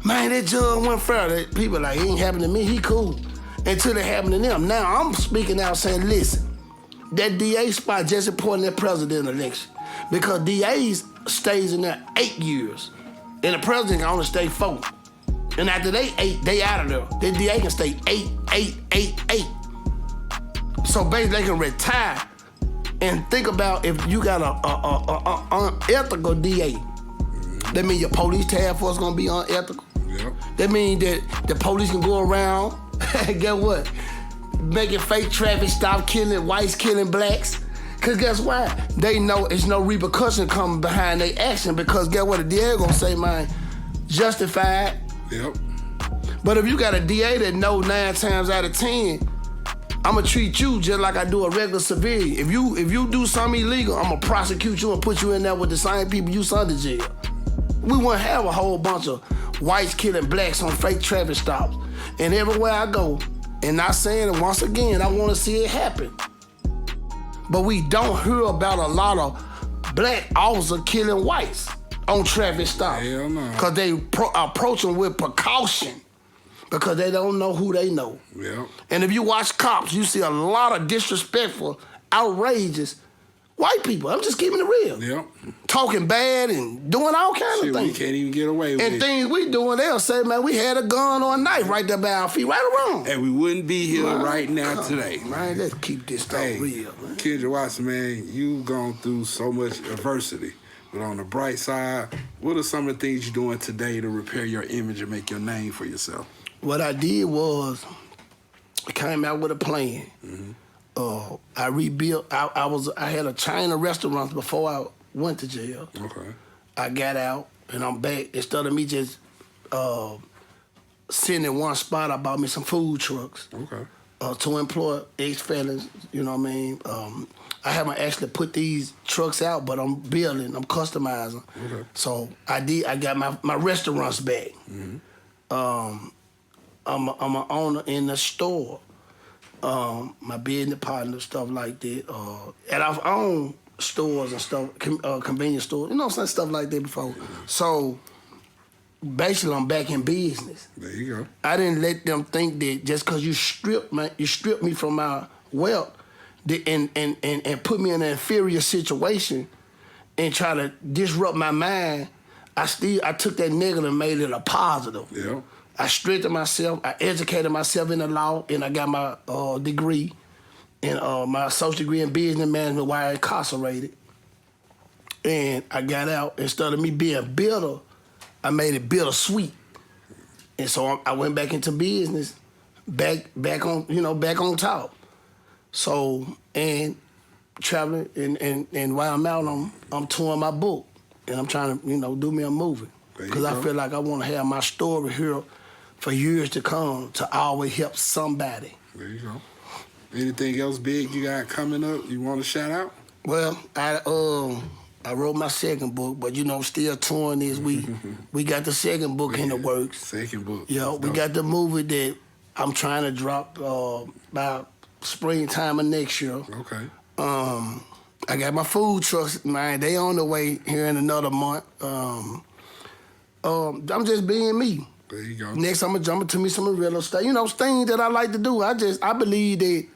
Man, that judge went fair. People like, it ain't happened to me, he cool. Until it happened to them. Now I'm speaking out saying, listen, that DA spot just important that president election. Because DAs stays in there 8 years. And the president can only stay 4. And after they 8, they out of there. The DA can stay 8. So basically they can retire. And think about if you got a unethical DA. That means your police task force gonna be unethical. Yep. That means that the police can go around, get what? Making fake traffic stop, killing whites, killing blacks. Cause guess why? They know it's no repercussion coming behind their action because guess what? The DA gonna say, man, justified. Yep. But if you got a DA that know 9 times out of 10, I'ma treat you just like I do a regular civilian. If you do something illegal, I'ma prosecute you and put you in there with the same people you sent to jail. We wouldn't have a whole bunch of whites killing blacks on fake traffic stops. And everywhere I go, and not saying it once again, I wanna see it happen. But we don't hear about a lot of black officers killing whites on traffic stops. Hell no. Because they approach them with precaution because they don't know who they know. Yep. And if you watch Cops, you see a lot of disrespectful, outrageous white people. I'm just keeping it real. Yep. Talking bad and doing all kinds of things. We can't even get away with and it. things we doing, they'll say, man, we had a gun or a knife right there by our feet, right or wrong. And we wouldn't be here right now today. Man, let's keep this stuff real, man. Kendrick Watson, man, you've gone through so much adversity. But on the bright side, what are some of the things you're doing today to repair your image and make your name for yourself? What I did was, I came out with a plan. Mm-hmm. I rebuilt. I had a chain of restaurants before I went to jail. Okay. I got out and I'm back. Instead of me just sitting in one spot, I bought me some food trucks. Okay. To employ ex-felons, you know what I mean? I haven't actually put these trucks out, but I'm building, I'm customizing. Okay. So I got my restaurants back. Mm-hmm. I'm an owner in the store. My business partner, stuff like that. And I've owned stores and stuff, convenience stores, you know, some stuff like that before. So basically, I'm back in business. There you go. I didn't let them think that just because you stripped me from my wealth and put me in an inferior situation and try to disrupt my mind. I took that negative and made it a positive. Yeah. I strengthened myself. I educated myself in the law, and I got my degree and my associate degree in business management while I incarcerated. And I got out. Instead of me being bitter, I made it bittersweet. And so I went back into business, back on top. So, and traveling, and while I'm out, I'm touring my book, and I'm trying to, do me a movie. Because I feel like I want to have my story here for years to come to always help somebody. There you go. Anything else big you got coming up you want to shout out? Well, I wrote my second book, but still touring this week. We got the second book in the works. Second book. Yeah, we got the movie that I'm trying to drop by springtime of next year. Okay. I got my food trucks, man. They on the way here in another month. I'm just being me. There you go. Next, I'm gonna jump into me some real estate. Things that I like to do. I believe that,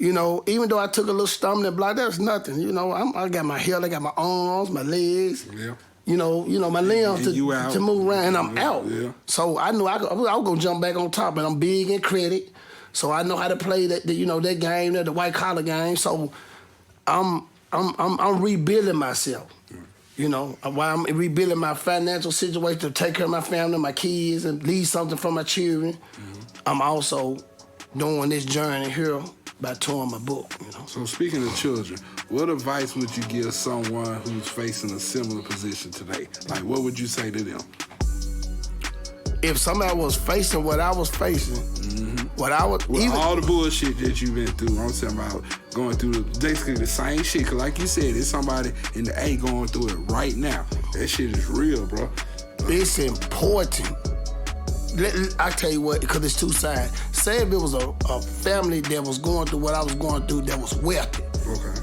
even though I took a little stumbling block, that's nothing. I got my hair, I got my arms, my legs. Yeah. My limbs to move around, and I'm out. Yeah. So I knew I was gonna jump back on top, and I'm big in credit, so I know how to play that game, the white collar game. So I'm rebuilding myself. While I'm rebuilding my financial situation to take care of my family, my kids, and leave something for my children, I'm also doing this journey here by touring my book. So speaking of children, what advice would you give someone who's facing a similar position today? Like, what would you say to them? If somebody was facing what I was facing, all the bullshit that you've been through, I'm talking about going through basically the same shit. Cause like you said, it's somebody in the A going through it right now. That shit is real, bro. It's important. I tell you what, because it's two sides. Say if it was a family that was going through what I was going through that was wealthy. Okay.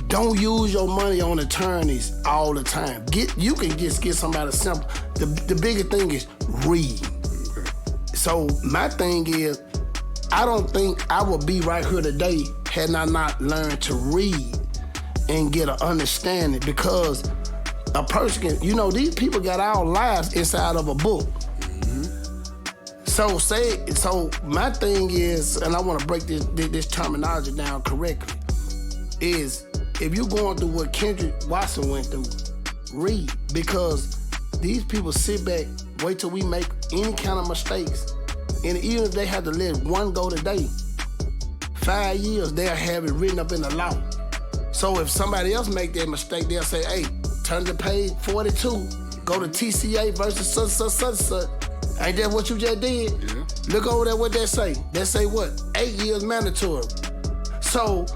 Don't use your money on attorneys all the time. You can just get somebody simple. The bigger thing is read. Okay. So my thing is, I don't think I would be right here today had I not learned to read and get an understanding, because A person can, these people got our lives inside of a book. So my thing is, and I want to break this terminology down correctly, is if you're going through what Kendrick Watson went through, read, because these people sit back, wait till we make any kind of mistakes, and even if they have to let one go today, 5 years they'll have it written up in the law. So if somebody else make that mistake, they'll say, hey, turn to page 42, go to TCA versus such. Ain't that what you just did? Yeah. Look over there what they say. They say what? 8 years mandatory. So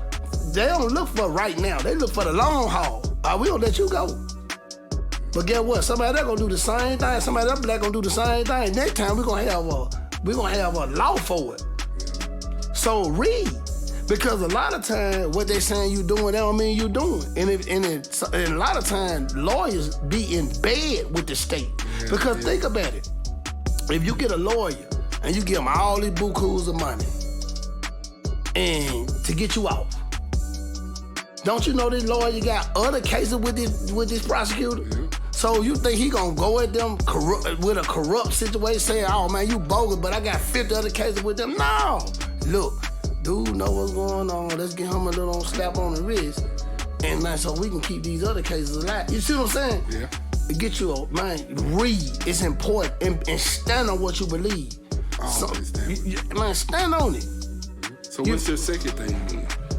they don't look for right now. They look for the long haul. We gonna let you go. But guess what? Somebody else gonna do the same thing. Somebody else black gonna do the same thing. Next time we gonna have a law for it. So read. Because a lot of times what they saying you doing, that don't mean you doing. And a lot of times lawyers be in bed with the state. Because think about it. If you get a lawyer and you give him all these bukus of money and to get you off, don't you know this lawyer got other cases with this prosecutor? Yeah. So you think he gonna go at them with a corrupt situation, saying, "Oh man, you bogus," but I got 50 other cases with them? No, look, dude know what's going on. Let's get him a little slap on the wrist, and man, so we can keep these other cases alive. You see what I'm saying? Yeah. Get you a man, read. It's important and stand on what you believe. Man, stand on it. So what's your second thing?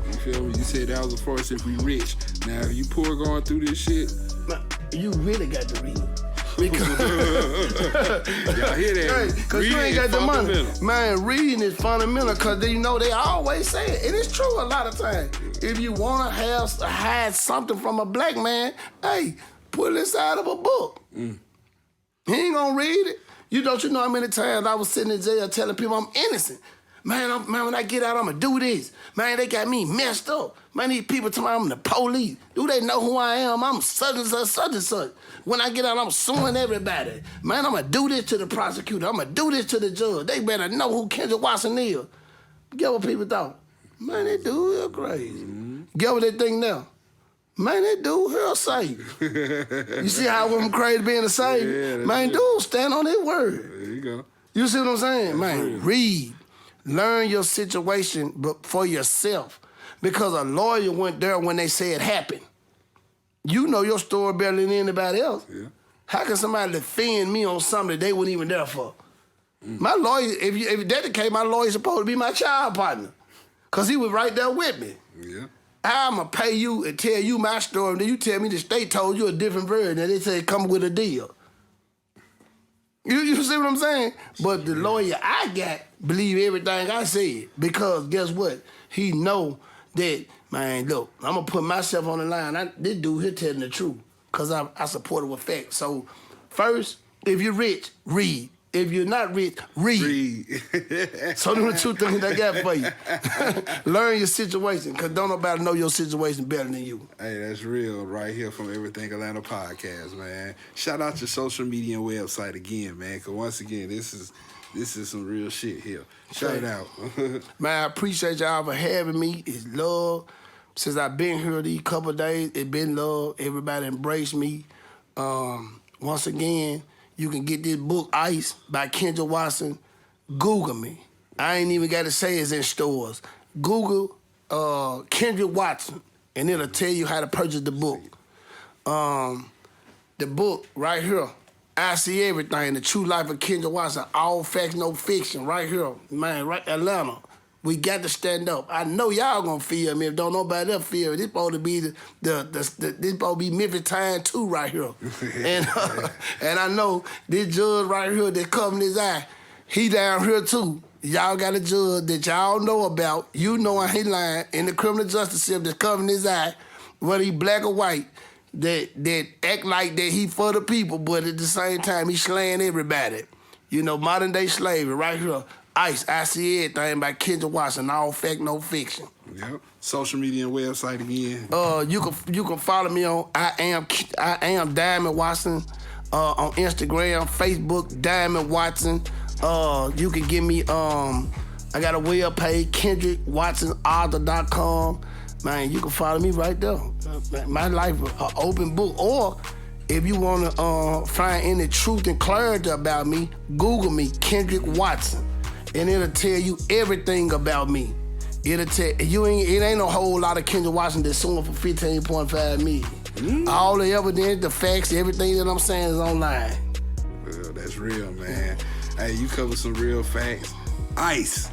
You feel me? You said that was the first if we rich. Now if you poor going through this shit, man, you really got to read. Because y'all hear that? Because you ain't got the money. Man, reading is fundamental because they always say it. And it's true a lot of times. If you want to hide something from a black man, hey, put it inside of a book. He ain't gonna read it. You know how many times I was sitting in jail telling people I'm innocent. Man, when I get out, I'm gonna do this. Man, they got me messed up. Man, these people tell me I'm the police. Do they know who I am? I'm such and such. When I get out, I'm suing everybody. Man, I'm gonna do this to the prosecutor. I'm gonna do this to the judge. They better know who Kendrick Watson is. Get what people thought. Man, that dude is crazy. Get what they think now. Man, that dude here safe. You see how I'm crazy being a savior? Man, dude, stand on his word. There you go. You see what I'm saying? Man, read. Learn your situation for yourself. Because a lawyer went there when they say it happened. You know your story better than anybody else. Yeah. How can somebody defend me on something that they weren't even there for? My lawyer, if that the case, my lawyer's supposed to be my child partner. Because he was right there with me. Yeah. I'm going to pay you and tell you my story, and then you tell me the state told you a different version, and they say come with a deal. You see what I'm saying? But the lawyer I got believe everything I said because guess what? He know that, man, look, I'm going to put myself on the line. This dude here telling the truth because I support it with facts. So first, if you're rich, read. If you're not rich, read. So them the two things I got for you. Learn your situation, because don't nobody know your situation better than you. Hey, that's real right here from Everything Atlanta Podcast, man. Shout out your social media and website again, man, because once again, this is some real shit here. Shout it out. Man, I appreciate y'all for having me. It's love. Since I've been here these couple of days, it's been love. Everybody embraced me. Once again, you can get this book, I.C.E. by Kendrick Watson. Google me. I ain't even got to say it's in stores. Google Kendrick Watson, and it'll tell you how to purchase the book. The book right here, I.C.E. Everything, The True Life of Kendrick Watson, all facts, no fiction, right here. Man, right Atlanta. We got to stand up. I know y'all gonna feel me. If don't nobody else feel me, this supposed to be this supposed to be Memphis time 2 right here. And I know this judge right here that covering his eye, he down here too. Y'all got a judge that y'all know about. You know I ain't lying in the criminal justice system that's covering his eye, whether he black or white, that act like that he for the people, but at the same time he slaying everybody. You know, modern day slavery right here. I.C.E. Everything by Kendrick Watson, all fact, no fiction. Yep. Social media and website again. You can follow me on I am Diamond Watson on Instagram, Facebook, Diamond Watson. You can give me I got a web page, KendrickWatsonAuthor.com. Man, you can follow me right there. My life an open book. Or If you want to find any truth and clarity about me, Google me, Kendrick Watson, and it'll tell you everything about me. It'll tell you it ain't a whole lot of Kendrick Watson that's suing for $15.5 million. All the evidence, the facts, everything that I'm saying is online. Well, that's real, man. Hey, you cover some real facts. I.C.E,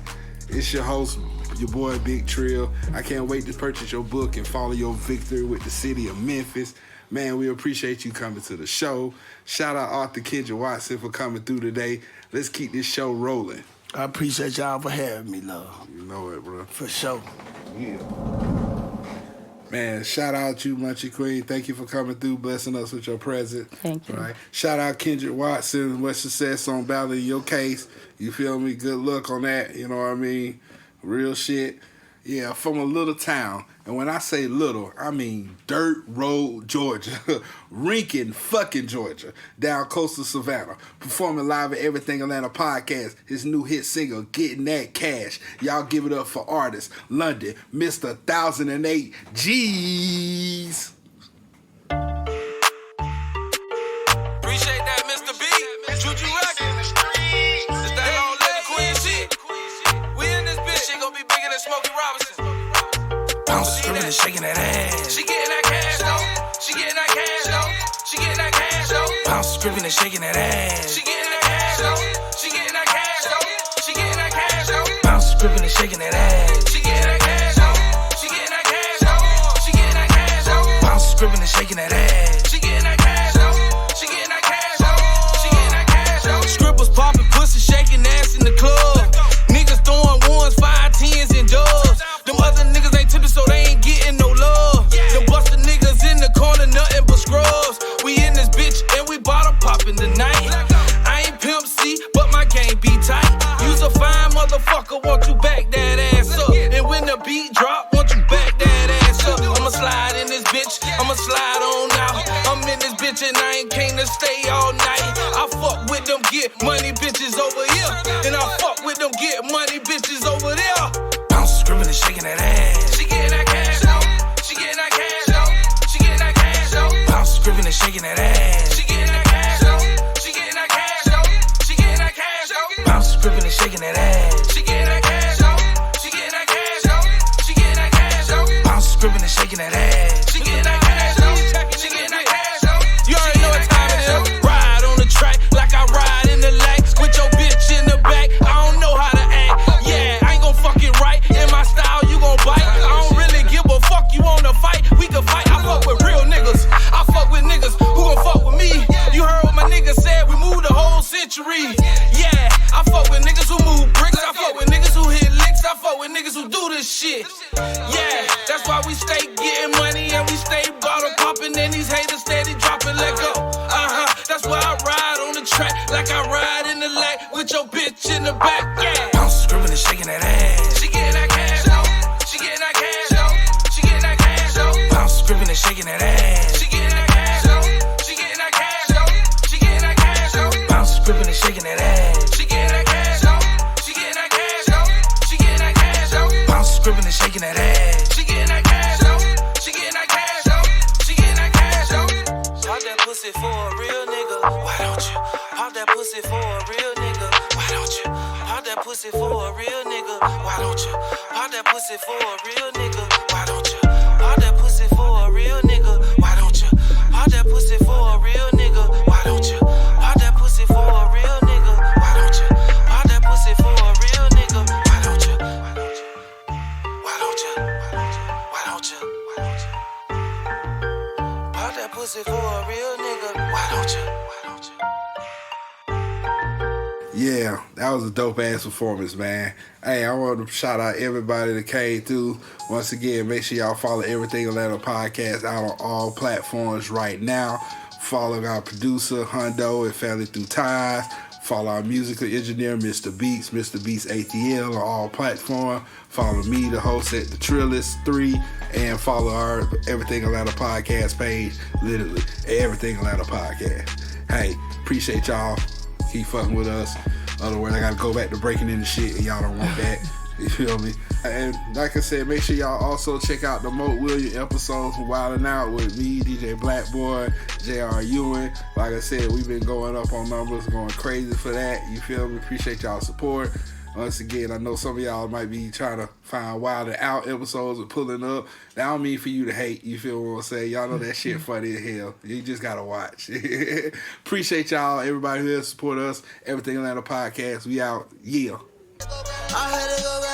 it's your host, your boy Big Trill. I can't wait to purchase your book and follow your victory with the city of Memphis. Man, we appreciate you coming to the show. Shout out Arthur Kendrick Watson for coming through today. Let's keep this show rolling. I appreciate y'all for having me, love. You know it, bro. For sure. Yeah. Man, shout out you, Munchie Queen. Thank you for coming through, blessing us with your presence. Thank you. All right. Shout out Kendrick Watson. Much success on battling your case. You feel me? Good luck on that. You know what I mean? Real shit. Yeah, from a little town. And when I say little, I mean Dirt Road, Georgia. Rinkin, fucking Georgia. Down coastal Savannah. Performing live at Everything Atlanta podcast. His new hit single, Getting That Cash. Y'all give it up for artist. London, Mr1000.8. Jeez. Appreciate that, Mr. B. Juju Records. It's that old lady queen shit. We in this bitch. She gon' be bigger than Smokey Robinson. Bounce, screaming and shaking that ass. She getting that cash, though. She getting that cash, though. She getting that cash, though. Bounce, screaming and shaking that ass. She getting that cash, though. She getting that cash, though. She getting that cash, though. Bounce, screaming and shaking that ass. She getting that cash, though. She getting that cash, though. She getting that cash, though. Bounce, screaming and shaking that ass. She getting that cash, though. She getting that cash, though. She getting that cash, though. Scribbles popping, pussy shaking ass in the club. Niggas throwing ones, 5, 10s, and dubs. Them other niggas ain't tipping, so they ain't getting no love. Them busted niggas in the corner, nothing but scrubs. We in this bitch and we bottle popping tonight. I ain't Pimp C, but my game be tight. You's a fine motherfucker, want you back that ass up. And when the beat drop, want you back that ass up. I'ma slide in this bitch, I'ma slide on out. I'm in this bitch and I ain't came to stay all night. I fuck with them get money bitches over here, and I fuck with them get money bitches over there. Bounce, screaming and shaking that ass. She getting that cash, though. She getting that cash, though. She getting that cash, though. Bounce, screaming and shaking that ass. She getting that cash, though. She getting that cash, though. She getting that cash, though. Bounce, screaming and shaking that ass. She getting that cash, though. She getting that cash, though. She getting that cash, though. Bounce, screaming and shaking that ass. She getting that cash, though. She getting that cash, though. You already know what time it is. Ride on the track like I ride in the lake with your bitch in the back. I don't know how to act. Yeah, I ain't gon' fuck it right. In my style, you gon' bite. I don't really give a fuck. You wanna fight? We can fight. I fuck with real niggas. I fuck with niggas who gon' fuck with me. You heard what my nigga said? We moved the whole century. Yeah, I fuck with niggas who move bricks. I fuck with niggas who hit licks. I fuck with niggas who do this shit. Yeah, that's why we stay getting money and we stay bottle popping. And these haters steady dropping. Let go. That's why I ride on the track like I ride in the lake with your bitch in the back. Yeah. Bounce, screaming and shaking that ass. She getting that cash, though. She getting that cash, though. She getting that cash, though. Bounce, screaming and shaking that ass. She getting that cash, though. She getting that cash, though. She getting that cash, though. Bounce, screaming and shaking that ass. She getting that cash, though. She getting that cash, though. She getting that cash, though. Bounce, screaming and shaking that ass. She getting that cash, though. She getting that cash, though. She getting that cash, though. Pop that pussy for a real nigga. Why don't you? Pop that pussy for a real nigga. Why don't you? Pop that pussy for a real nigga. Why don't you? Pop that pussy for a real nigga. Why don't you? Pop that pussy for a real nigga. Why don't you? Pop that pussy for a real nigga. Why don't you? Pop that pussy for a real nigga. Why don't you? Pop that pussy for a real nigga. Why don't you? Why don't you? Why don't you? Pop that pussy for a real nigga. Why don't you? Yeah, that was a dope ass performance, man. Hey, I want to shout out everybody that came through. Once again, make sure y'all follow Everything Atlanta podcast out on all platforms right now. Follow our producer, Hundo, at FamilyThruTies. Follow our musical engineer, Mr. Beats ATL on all platforms. Follow me, the host at The Trillist 3, and follow our Everything Atlanta podcast page, literally, Everything Atlanta podcast. Hey, appreciate y'all. Keep fucking with us. Otherwise, I gotta go back to breaking into shit, and y'all don't want that. You feel me? And like I said, make sure y'all also check out the Moat Williams episodes from Wildin' Out with me, DJ Blackboy, J.R. Ewing. Like I said, we've been going up on numbers, going crazy for that. You feel me? Appreciate y'all's support. Once again, I know some of y'all might be trying to find Wildin' Out episodes and pulling up. That don't mean for you to hate. You feel what I'm saying? Y'all know that shit funny as hell. You just gotta watch. Appreciate y'all, everybody who has support us. Everything Atlanta Podcast. We out. Yeah. I had to go